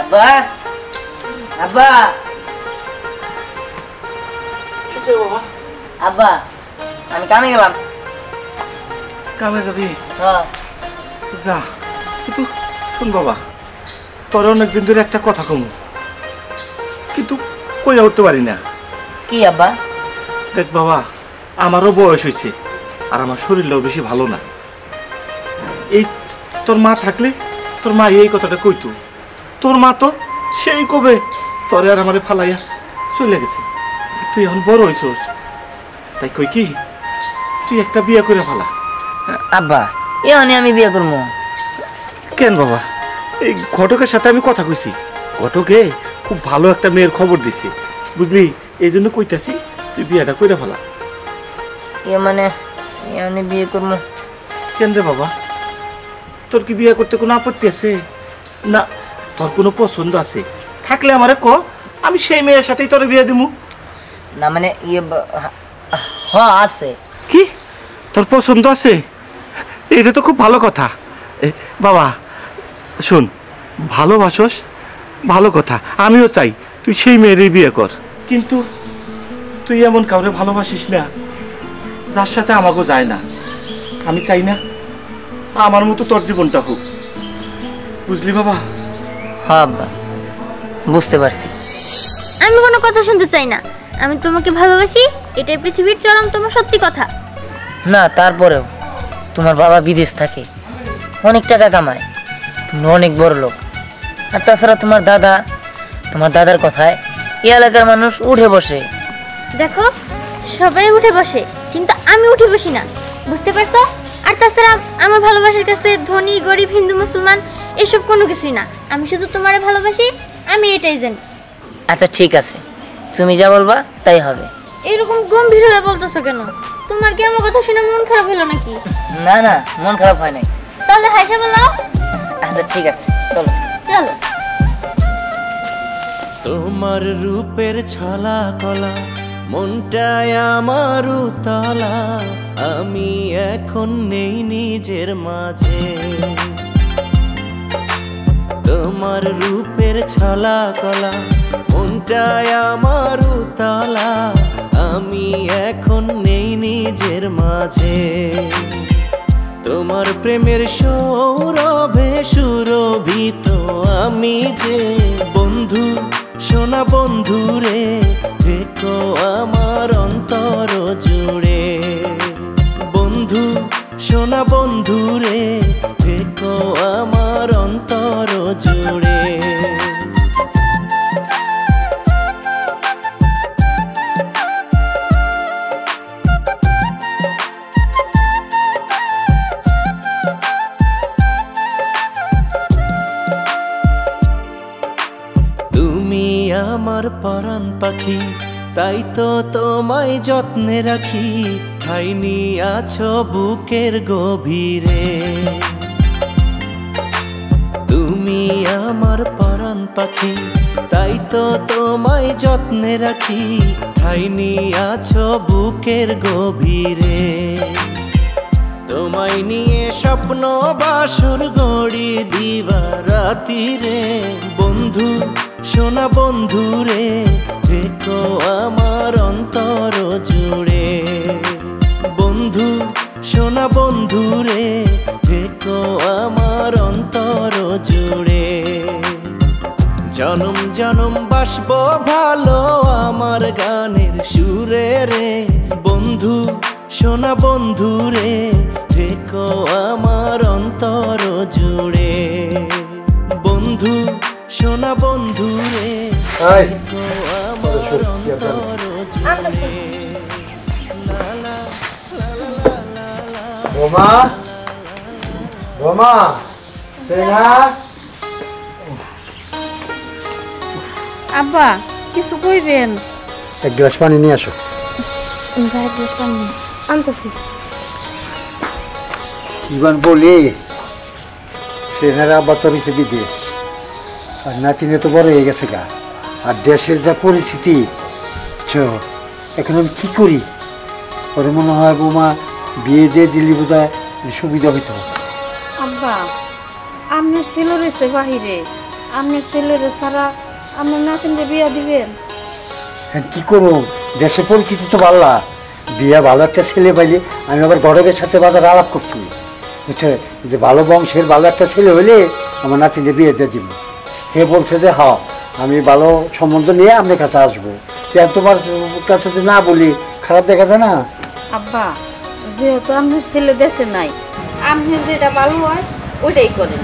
আব্বা আব্বা আব্বা আমি কামে গেলাম। কামে যাবি? হ্যাঁ যা, কিন্তু শুন বাবা, তোর অনেকদিন ধরে একটা কথা কমু, কিন্তু কইয়া উঠতে পারি না। কি আব্বা? দেখ বাবা, আমারও বয়স হয়েছে আর আমার শরীরটাও বেশি ভালো না। এই তোর মা থাকলে তোর মা এই কথাটা কইতো। তোর মা তো সেই কবে তোরে আর আমারে ফালাইয়া চলে গেছে। তুই এখন বড় হয়েছিস, তাই কই কি তুই একটা বিয়ে করে ফেলা। আব্বা এখানে আমি বিয়ে করবো কেন বাবা? এই ঘটকের সাথে আমি কথা কইছি, ঘটকে খুব ভালো একটা মেয়ের খবর দিছে, বুঝলি? এই জন্য কইতাছি তুই বিয়েটা করে ফেলা। মানে এখানে বিয়ে করবো কেন রে বাবা? তোর কি বিয়ে করতে কোনো আপত্তি আছে? না তোর কোনো পছন্দ আছে থাকলে আমারে ক, আমি সেই মেয়ের সাথেই তোর বিয়ে দিমু। না মানে হ্যাঁ আছে। কি তোর পছন্দ আছে? এটা তো খুব ভালো কথা। বাবা শোন, ভালোবাসস ভালো কথা, আমিও চাই তুই সেই মেয়েরই বিয়ে কর, কিন্তু তুই এমন কাউরে ভালোবাসিস না যার সাথে আমাকেও যায় না। আমি চাই না আমার মতো তোর জীবনটা হোক, বুঝলি বাবা? হ্যাঁ আব্বা বুঝতে পারছি। আমি কোনো কথা শুনতে চাই না, আমি তোমাকে ভালোবাসি, এটাই পৃথিবীর চরমতম সত্যি কথা। না তারপরেও তোমার বাবা বিদেশ থাকে, অনেক টাকা কামায়, তুমি অনেক বড় লোক, আর তাছাড়া তোমার দাদার কথায় এই এলাকার মানুষ উঠে বসে। দেখো সবাই উঠে বসে, কিন্তু আমি উঠে বসি না, বুঝতে পারছো? আর তাছাড়া আমার ভালোবাসার কাছে ধনী গরিব হিন্দু মুসলমান এসব কোনো কিছুই না, আমি শুধু তোমারে ভালোবাসি, আমি এটাই জানি। আচ্ছা ঠিক আছে, তুমি যা বলবা তাই হবে। এইরকম গম্ভীর হয়ে বলতেছো কেন? তোমার কি আমার কথা শুনে মন খারাপ হলো নাকি? না না মন খারাপ হয় নাই। তাহলে হাসা বলাও। আচ্ছা ঠিক আছে চলো চলো। তোমার রূপের ছলা কলা মনটায় আমার উতলা, আমি এখন নেই নিজের মাঝে। তোমার রূপের ছলা কলা মনটায় আমার উতলা, আমি এখন নেই নিজের মাঝে। তোমার প্রেমের সৌরভে সুরভিত আমি যে বন্ধু, সোনা বন্ধু রে, থেকো আমার অন্তর জুড়ে। বন্ধু সোনা বন্ধু রে, থেকো আমার অন্তর জুড়ে। আমার পরাণ পাখি, তাই তো তোমায় যত্নে রাখি, ঠাইনি আছো বুকের গভীরে। তুমি আমার পরাণ পাখি, তাই তো তোমায় যত্নে রাখি, ঠাইনি আছো বুকের গভীরে। তোমায় নিয়ে স্বপ্ন বাসর গড়ি দিবারাতি রে, বন্ধু সোনা বন্ধু রে, থেকো আমার অন্তর জুড়ে। বন্ধু সোনা বন্ধু রে, থেকো আমার অন্তর জুড়ে। জনম জনম বাসবো ভালো আমার গানের সুরে রে, বন্ধু সোনা বন্ধু রে, থেকো আমার অন্তর জুড়ে। বন্ধু সোনা বন্ধু রে, থেকো আমার অন্তর জুড়ে। বোমা বোমা সেনা। আব্বা কিছু কইবেন? এক গ্লাস পানি নিয়ে আসো। ভাই গ্লাস পানি আনতেছি। কিবান বলি সেনার আব্বা তো রেখে বিদেশ, আর নাতিনে তো বড় হয়ে গেছে গা, আর দেশের যা পরিস্থিতি এখন আমি কি করি? ওরে মনে হয় বৌমা বিয়ে দিয়ে দিলি বোধহয় সুবিধা হইতো। আব্বা আপনার ছেলে রয়েছে বাহিরে, আপনার ছেলের ছাড়া আপনার নাতিনকে বিয়ে দিবেন? হ্যাঁ কি করুন, দেশের পরিস্থিতি তো ভালো না। বিয়ে ভালো একটা ছেলে পাইলে আমি আবার গড়বের সাথে বাজার আলাপ করছি, বুঝছে, যে ভালো বংশের ভালো একটা ছেলে হইলে আমার নাতিকে বিয়ে দিয়ে দিব। হে বলছে যে হ্যাঁ আমি ভালো সম্বন্ধ নিয়ে আপনার কাছে আসবো। তোমার কাছে যদি না বলি খারাপ দেখা যায় না। আব্বা, যেহেতু আপনার ছেলে দেশে নাই, আপনার যেটা ভালো হয় ওটাই করেন।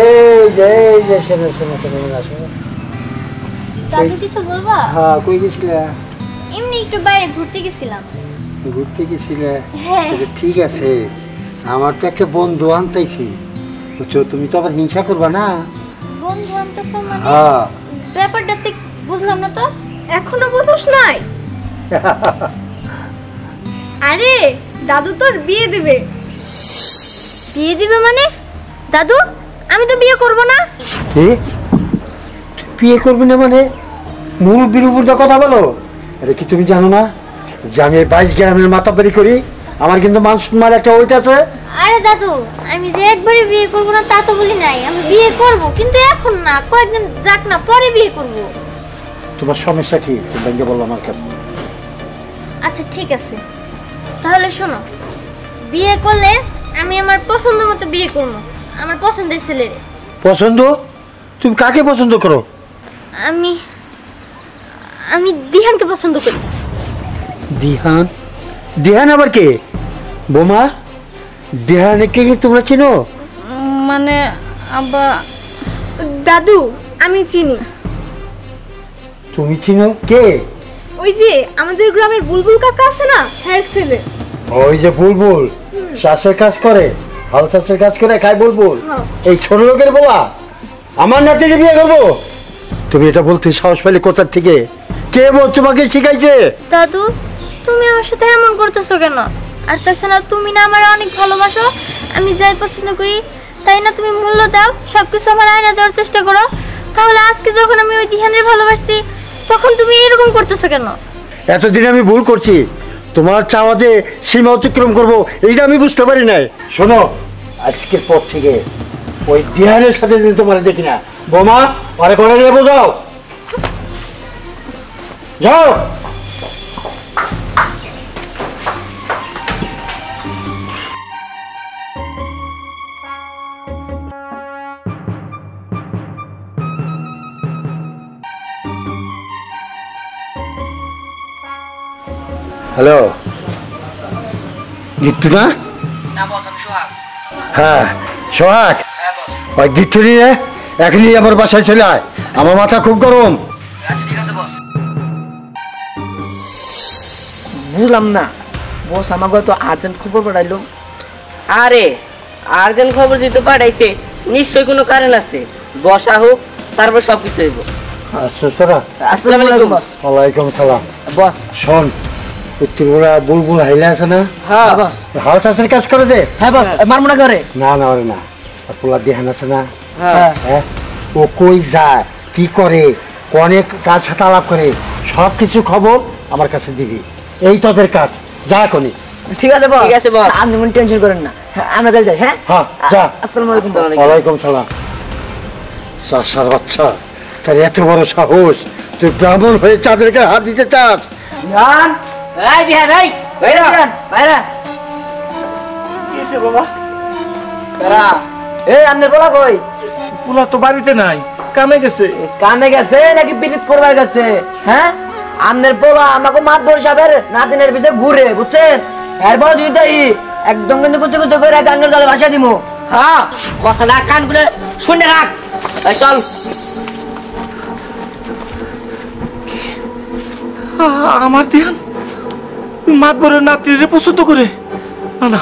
এই যে শোনো শোনো শোনো শোনো। দাদু কিছু বলবা? হ্যাঁ কই গেছিলে? এমনি একটু বাইরে ঘুরতে গেছিলাম। ঘুরতে গেছিলে? হ্যাঁ। ঠিক আছে, আমার তো একটা বন্ধু আনতেছি, বুঝছো, তুমি তো আবার হিংসা করবা না। বন্ধু আনতেছো মানে? হ্যাঁ। ব্যাপারটা ঠিক বুঝলাম না তো। এখনো বুঝোস নাই? আরে দাদু তোর বিয়ে দেবে। বিয়ে দিবে মানে? দাদু আমি তো বিয়ে করব না। কি বিয়ে করবি না মানে? মুরব্বির উপর তো কথা বলো। আরে কি তুমি জানো না যে আমি 22 গ্রামের মাতাবাড়ি করি, আমার কিন্তু মান সম্মান একটা ওইট আছে। আরে দাদু আমি যে একবারে বিয়ে করব না তা তো বলি নাই, আমি বিয়ে করব কিন্তু এখন না, কয়েকদিন যাক না, পরে বিয়ে করব। তোমার সমস্যা কি তুমি ভেঙে বললো আমার কাছে। আচ্ছা ঠিক আছে, তাহলে শোনো, বিয়ে করলে আমি আমার পছন্দ মতো বিয়ে করব, আমার পছন্দের ছেলেরে। পছন্দ? তুমি কাকে পছন্দ করো? আমি আমি দিহানকে পছন্দ করি। দিহান? দিহান আবার কে? বোমা, দিহানকে কি তোমরা চিনো? মানে আব্বা, দাদু আমি চিনি। তুমি চিনো? কে? ওই যে আমাদের গ্রামের বুলবুল কাকা আছে না, হ্যাঁ ছেলে। ওই যে বুলবুল চাষের কাজ করে, হাল চাষের কাজ করে খায় বুলবুল, এই ছোট লোকের বলা আমার নাতিকে বিয়ে করবো? তুমি এটা বলতে সাহস পেলে কোথার থেকে? কে বল তোমাকে শিখাইছে? দাদু তুমি আমার সাথে এমন করতেছো কেন? আর তাছাড়া তুমি না আমার অনেক ভালোবাসো, আমি যাই পছন্দ করি তাই না তুমি মূল্য দাও, সবকিছু আমার আয়না দেওয়ার চেষ্টা করো, তাহলে আজকে যখন আমি ওই দিহানের ভালোবাসছি তখন তুমি এরকম করতেছো কেন? এতদিন আমি ভুল করছি, তোমার চাওয়াতে সীমা অতিক্রম করবো এইটা আমি বুঝতে পারি নাই। শোনো, আজকের পর থেকে ওই দিহানের সাথে যদি তোমার দেখি না, বোমা পরে করে নিয়ে বোঝাও, যাও। হ্যালো, গিট্টু না? হ্যাঁ সোহাগ, ওই গিট্টু নিয়ে এখনই আমার বাসায় চলে আয়, আমার মাথা খুব গরম। বুঝলাম না বস, আমাকে তো আর্জেন্ট খবর পাঠাইলো। আরে আর্জেন্ট খবর যেহেতু পাঠাইছে নিশ্চয়ই কোনো কারণ আছে, বসা হোক তারপর সব কিছু হইব। আচ্ছা তোরা। আসসালামু আলাইকুম বস। ওয়ালাইকুম সালাম। বস শোন, উত্তরপুরা বুলবুল হাইলে আছে না? হ্যাঁ বস। হাল চাষের কাজ করে দে। হ্যাঁ বস, মারমু না করে। না না ওরে না, আর পোলা দেহান আছে না? হ্যাঁ হ্যাঁ, ও কই যায়, কি করে, অনেক কাজ সাথে আলাপ করে, সব কিছু খবর আমার কাছে দিবি, এই তোদের কাজ। যা কোনি। ঠিক আছে বস। ঠিক আছে বস, আপনি কোনো টেনশন করেন না, আমরা তাহলে যাই। হ্যাঁ হ্যাঁ যা। আসসালামু আলাইকুম বস। ওয়ালাইকুম সালাম। চাষার বাচ্চা, তার এত বড় সাহস, তুই ব্রাহ্মণ হয়ে চাঁদেরকে হাত দিতে চাস? ধ্যান, এই ধ্যান, এই বাইরা বাইরা। কি হয়েছে বাবা? তারা এই আমনের বলা কই? পোলা তো বাড়িতে নাই, কামে গেছে। কামে গেছে নাকি পিরিত করবার গেছে? হ্যাঁ, আমনের পোলা আমাকে মাতবর সাহেবের নাতিনের পিছে ঘুরে, বুঝছেন? এরপর যদি তাই একদম কিন্তু কুচে কুচে করে গাঙ্গের জলে ভাসিয়ে দিমু। হ্যাঁ, কথাটা কান খুলে শুনে রাখ। এই চল। আমার ধ্যান মাতবরের নাতিরে পছন্দ করে? না না,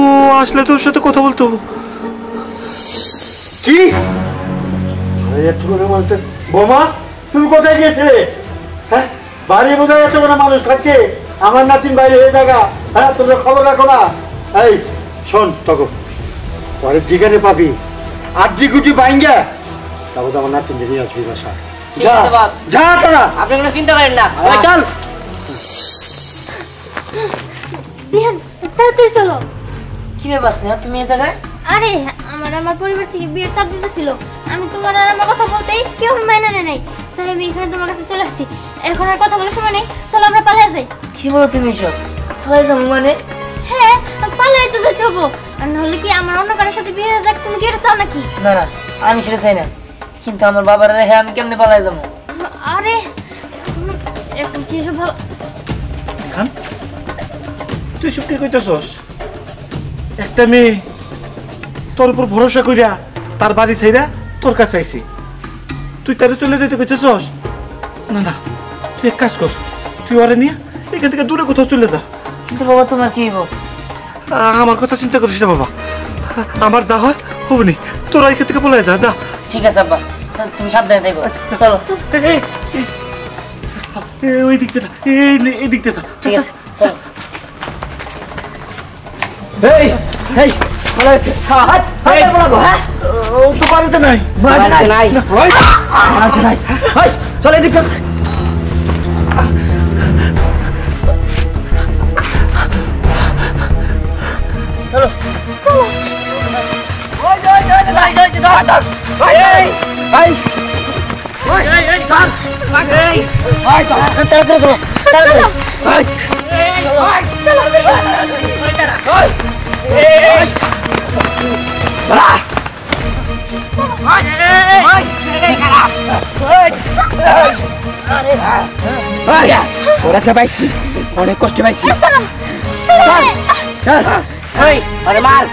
ও আসলে তোর সাথে কথা বলতে হবে। কি বোমা, তুমি কোথায় গিয়েছিলে? হ্যাঁ, বাড়ি বোঝায় এত কোনো মানুষ থাকছে, আমার নাতিন বাইরে হয়ে থাকা, হ্যাঁ তোমরা খবর রাখো না? এই শোন, তখন পরে যেখানে পাবি আড্ডি গুটি বাইঙ্গা তারপর আমার নাতিন নিয়ে আসবি বাসা। যা যা তোরা। আপনি কোনো চিন্তা করেন না, চল। দিহান তাড়াতাড়ি চলো। কি ব্যাপার না তুমি এই জায়গায়? আরে আমার পরিবার থেকে বিয়ের চাপ দিতেছিল। আমি তোমার আর আমার কথা বলতেই কেউ মাইনা নেয় নাই, তাই আমি এখানে তোমার কাছে চলে আসছি। এখন আর কথা বলার সময় নেই, চলো আমরা পালিয়ে যাই। কি বলো তুমি সব? পালাই যাবো মানে? হ্যাঁ, পালিয়ে তো যেতে হবো, আর নাহলে কি আমার অন্য কারোর সাথে বিয়ে হয়ে যাক? তুমি কি এটা চাও নাকি? না না, আমি সেটা চাই না, কিন্তু আমার বাবার রেখে আমি কেমনে পালাই যাবো? আরে এখন কি সব ভাব... খান তুই সব কি কইতেছস? একটা মেয়ে তোর উপর ভরসা কইরা তার বাড়ি ছাইরা তোর কাছে আইছি, তুই তারে চলে যেতে কইতেছস? না না, তুই এক কাজ কর, তুই ওরে নিয়ে এখান থেকে দূরে কোথাও চলে যা। কিন্তু বাবা তোমার কি হইব? আমার কথা চিন্তা করিস না বাবা, আমার যা হয় হবনি, তোরা এখান থেকে বলে যা যা। ঠিক আছে আব্বা, তুমি সাবধানে থেকো। চলো। ওই দিক থেকে এই দিক থেকে ঠিক আছে, চলো। ও তো বাড়িতে নাই। চলে এদিক চল। চলো। অনেক কষ্ট পাইছি। আরে মার।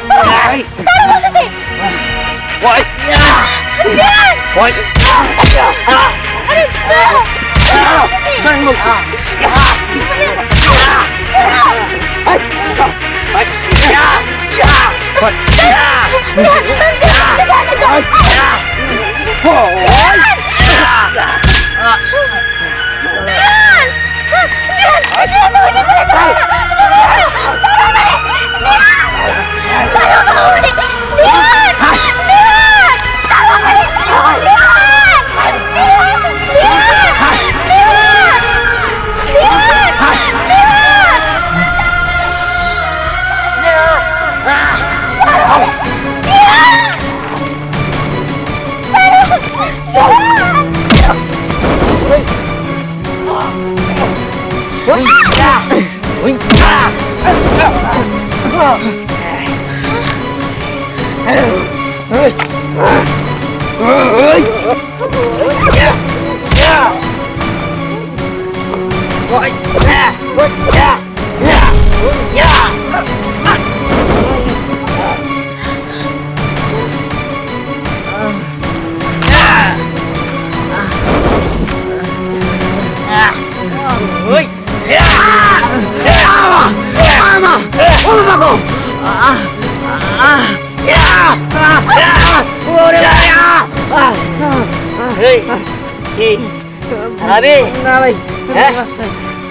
আরে না ভাই, হ্যাঁ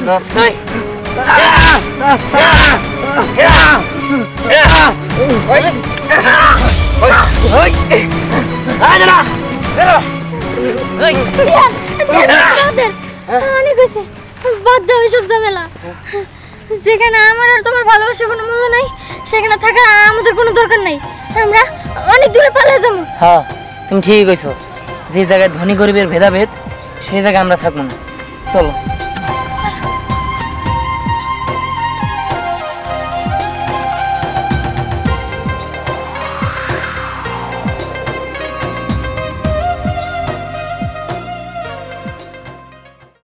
নফসাই অনেক হয়েছে, বাদ দাও এসব ঝামেলা। যেখানে আমার আর তোমার ভালোবাসার কোনো মূল্য নাই, সেখানে থাকা আমাদের কোনো দরকার নাই। আমরা অনেক দূরে পালিয়ে যাবো। হ্যাঁ, তুমি ঠিকই কইছো, যে জায়গায় ধনী গরিবের ভেদাভেদ সেই জায়গায় আমরা থাকবো না। চলো।